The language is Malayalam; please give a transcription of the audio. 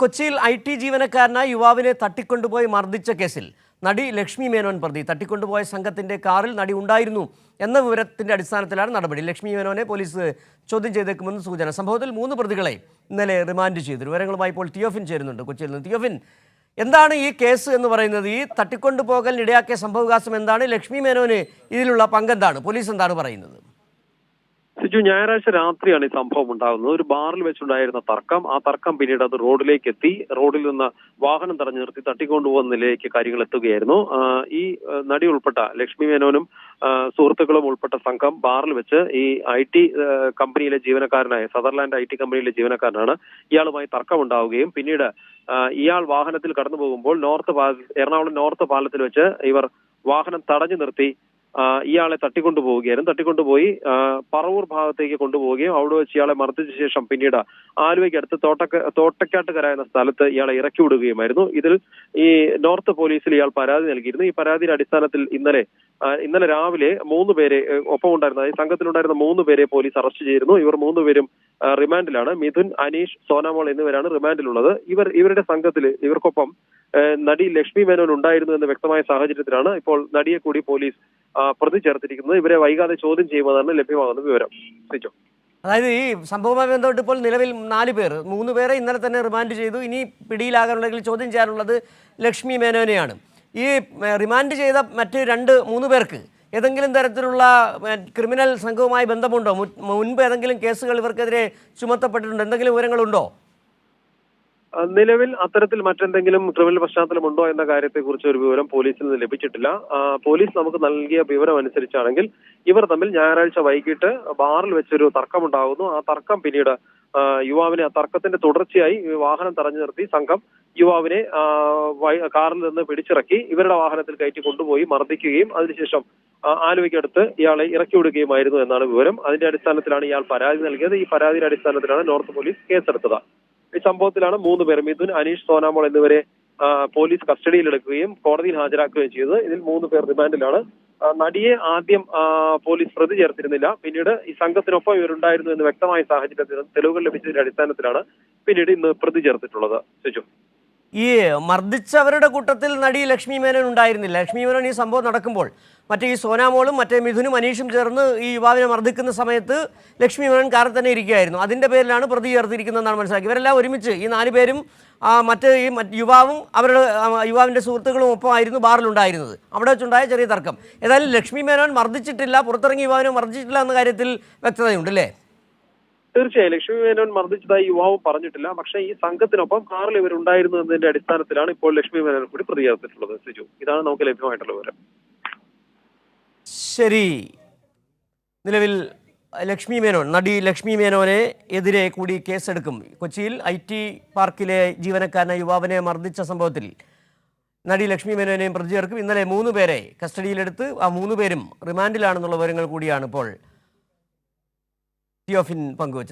കൊച്ചിയിൽ IT ജീവനക്കാരനായ യുവാവിനെ തട്ടിക്കൊണ്ടുപോയി മർദ്ദിച്ച കേസിൽ നടി ലക്ഷ്മി മേനോൻ പ്രതി. തട്ടിക്കൊണ്ടുപോയ സംഘത്തിന്റെ കാറിൽ നടി ഉണ്ടായിരുന്നു എന്ന വിവരത്തിന്റെ അടിസ്ഥാനത്തിലാണ് നടപടി. ലക്ഷ്മി മേനോനെ പോലീസ് ചോദ്യം ചെയ്തേക്കുമെന്ന് സൂചന. സംഭവത്തിൽ 3 പ്രതികളെ ഇന്നലെ റിമാൻഡ് ചെയ്തു. വിവരങ്ങളുമായി ഇപ്പോൾ തിയോഫിൻ ചേരുന്നുണ്ട് കൊച്ചിയിൽ നിന്ന്. തിയോഫിൻ, എന്താണ് ഈ കേസ് എന്ന് പറയുന്നത്? ഈ തട്ടിക്കൊണ്ടുപോകലിനിടയാക്കിയ സംഭവവികാസം എന്താണ്? ലക്ഷ്മി മേനോന് ഇതിലുള്ള പങ്കെന്താണ്? പോലീസ് എന്താണ് പറയുന്നത്? സിജു, ഞായറാഴ്ച രാത്രിയാണ് ഈ സംഭവം ഉണ്ടാകുന്നത്. ഒരു ബാറിൽ വെച്ചുണ്ടായിരുന്ന തർക്കം, ആ തർക്കം പിന്നീട് അത് റോഡിലേക്ക് എത്തി. റോഡിൽ നിന്ന് വാഹനം തടഞ്ഞു നിർത്തി തട്ടിക്കൊണ്ടുപോകുന്ന നിലയിലേക്ക് കാര്യങ്ങൾ എത്തുകയായിരുന്നു. ഈ നടി ഉൾപ്പെട്ട ലക്ഷ്മി മേനോനും സുഹൃത്തുക്കളും ഉൾപ്പെട്ട സംഘം ബാറിൽ വെച്ച് ഈ IT കമ്പനിയിലെ ജീവനക്കാരനായ സദർലാൻഡ് IT കമ്പനിയിലെ ജീവനക്കാരനാണ്. ഇയാളുമായി തർക്കമുണ്ടാവുകയും പിന്നീട് ഇയാൾ വാഹനത്തിൽ കടന്നു പോകുമ്പോൾ എറണാകുളം നോർത്ത് പാലത്തിൽ വെച്ച് ഇവർ വാഹനം തടഞ്ഞു നിർത്തി ഇയാളെ തട്ടിക്കൊണ്ടുപോയി പറവൂർ ഭാഗത്തേക്ക് കൊണ്ടുപോവുകയും അവിടെ വെച്ച് ഇയാളെ മർദ്ദിച്ച ശേഷം പിന്നീട് ആലുവയ്ക്ക് അടുത്ത് തോട്ടക്കാട്ടുകര എന്ന സ്ഥലത്ത് ഇയാളെ ഇറക്കി വിടുകയുമായിരുന്നു. ഇതിൽ ഈ നോർത്ത് പോലീസിൽ ഇയാൾ പരാതി നൽകിയിരുന്നു. ഈ പരാതിയുടെ അടിസ്ഥാനത്തിൽ ഇന്നലെ രാവിലെ 3 പേരെ ഒപ്പമുണ്ടായിരുന്ന ഈ സംഘത്തിലുണ്ടായിരുന്ന 3 പേരെ പോലീസ് അറസ്റ്റ് ചെയ്തിരുന്നു. ഇവർ 3 പേരും റിമാൻഡിലാണ്. മിഥുൻ, അനീഷ്, സോനാമോൾ എന്നിവരാണ് റിമാൻഡിലുള്ളത്. ഇവരുടെ സംഘത്തിൽ ഇവർക്കൊപ്പം നടി ലക്ഷ്മി മേനോൻ ഉണ്ടായിരുന്നു എന്ന് വ്യക്തമായ സാഹചര്യത്തിലാണ് ഇപ്പോൾ നടിയെ കൂടി പോലീസ് പ്രതി ചേർത്തിരിക്കുന്നത്. ഇവരെ വൈകാതെ ചോദ്യം ചെയ്യുമെന്നാണ് ലഭ്യമാകുന്ന വിവരം. അതായത് ഈ സംഭവവുമായി ബന്ധപ്പെട്ട് ഇപ്പോൾ നിലവിൽ 4 പേർ, 3 പേരെ ഇന്നലെ തന്നെ റിമാൻഡ് ചെയ്തു. ഇനി പിടിയിലാകാനുണ്ടെങ്കിൽ ചോദ്യം ചെയ്യാനുള്ളത് ലക്ഷ്മി മേനോനെയാണ്. ഈ റിമാൻഡ് ചെയ്ത മറ്റ് 3 പേർക്ക് ഏതെങ്കിലും തരത്തിലുള്ള ക്രിമിനൽ സംഘവുമായി ബന്ധമുണ്ടോ? മുൻപ് ഏതെങ്കിലും കേസുകൾ ഇവർക്കെതിരെ ചുമത്തപ്പെട്ടിട്ടുണ്ടോ? എന്തെങ്കിലും വിവരങ്ങളുണ്ടോ? നിലവിൽ അത്തരത്തിൽ മറ്റെന്തെങ്കിലും ക്രിമിനൽ പശ്ചാത്തലമുണ്ടോ എന്ന കാര്യത്തെക്കുറിച്ച് ഒരു വിവരം പോലീസിൽ നിന്ന് ലഭിച്ചിട്ടില്ല. പോലീസ് നമുക്ക് നൽകിയ വിവരം അനുസരിച്ചാണെങ്കിൽ ഇവർ തമ്മിൽ ഞായറാഴ്ച വൈകിട്ട് ബാറിൽ വെച്ചൊരു തർക്കമുണ്ടാകുന്നു. ആ തർക്കം പിന്നീട് യുവാവിനെ, ആ തർക്കത്തിന്റെ തുടർച്ചയായി വാഹനം തടഞ്ഞു നിർത്തി സംഘം യുവാവിനെ കാറിൽ നിന്ന് പിടിച്ചിറക്കി ഇവരുടെ വാഹനത്തിൽ കയറ്റി കൊണ്ടുപോയി മർദ്ദിക്കുകയും അതിനുശേഷം ആലുവയ്ക്കടുത്ത് ഇയാളെ ഇറക്കി വിടുകയുമായിരുന്നു എന്നാണ് വിവരം. അതിന്റെ അടിസ്ഥാനത്തിലാണ് ഇയാൾ പരാതി നൽകിയത്. ഈ പരാതിയുടെ അടിസ്ഥാനത്തിലാണ് നോർത്ത് പോലീസ് കേസെടുത്തത്. ഈ സംഭവത്തിലാണ് 3 പേർ, മിഥുൻ, അനീഷ്, സോനാമോൾ എന്നിവരെ പോലീസ് കസ്റ്റഡിയിലെടുക്കുകയും കോടതിയിൽ ഹാജരാക്കുകയും ചെയ്തത്. ഇതിൽ 3 പേർ റിമാൻഡിലാണ്. നടിയെ ആദ്യം പോലീസ് പ്രതി ചേർത്തിരുന്നില്ല. പിന്നീട് ഈ സംഘത്തിനൊപ്പം ഇവരുണ്ടായിരുന്നു എന്ന് വ്യക്തമായ സാഹചര്യത്തിൽ തെളിവുകൾ ലഭിച്ചതിന്റെ അടിസ്ഥാനത്തിലാണ് പിന്നീട് ഇന്ന് പ്രതി ചേർത്തിട്ടുള്ളത്. ശിജു, ഈ മർദ്ദിച്ചവരുടെ കൂട്ടത്തിൽ നടി ലക്ഷ്മി മേനോൻ ഉണ്ടായിരുന്നില്ല. ലക്ഷ്മി മേനോൻ ഈ സംഭവം നടക്കുമ്പോൾ മറ്റേ ഈ സോനാമോളും മിഥുനും അനീഷും ചേർന്ന് ഈ യുവാവിനെ മർദ്ദിക്കുന്ന സമയത്ത് ലക്ഷ്മി മേനോൻ കാറിൽ തന്നെ ഇരിക്കുകയായിരുന്നു. അതിൻ്റെ പേരിലാണ് പ്രതി ചേർത്തിരിക്കുന്നതെന്നാണ് മനസ്സിലാക്കി. ഇവരെല്ലാം ഒരുമിച്ച് ഈ 4 പേരും യുവാവും യുവാവിൻ്റെ സുഹൃത്തുക്കളും ഒപ്പമായിരുന്നു ബാറിലുണ്ടായിരുന്നത്. അവിടെ വെച്ചുണ്ടായ ചെറിയ തർക്കം. ഏതായാലും ലക്ഷ്മി മേനോൻ മർദ്ദിച്ചിട്ടില്ല, പുറത്തിറങ്ങി യുവാവിനെ മർദ്ദിച്ചിട്ടില്ല എന്ന കാര്യത്തിൽ വ്യക്തതയുണ്ട് അല്ലേ? തീർച്ചയായും ലക്ഷ്മി മേനോൻ മർദ്ദിച്ചതായി യുവാവ് പറഞ്ഞിട്ടില്ല. പക്ഷേ ഈ സംഘത്തിനൊപ്പം കാറിൽ ഇവരുണ്ടായിരുന്നു എന്നതിന്റെ അടിസ്ഥാനത്തിലാണ് ഇപ്പോൾ ലക്ഷ്മി മേനോൻ കൂടി പ്രതി ചേർത്തിട്ടുള്ളത്. സിജു, ഇതാണ് നമുക്ക് ലഭ്യമായിട്ടുള്ള വിവരം. ശരി, നിലവിൽ നടി ലക്ഷ്മി മേനോനെ എതിരെ കൂടി കേസെടുക്കും. കൊച്ചിയിൽ IT പാർക്കിലെ ജീവനക്കാരനായ യുവാവിനെ മർദ്ദിച്ച സംഭവത്തിൽ നടി ലക്ഷ്മി മേനോനെയും പ്രതി ചേർക്കും. ഇന്നലെ 3 പേരെ കസ്റ്റഡിയിലെടുത്ത് ആ 3 പേരും റിമാൻഡിലാണെന്നുള്ള വിവരങ്ങൾ കൂടിയാണ് ഇപ്പോൾ തിയോഫിൻ പങ്കുവച്ചത്.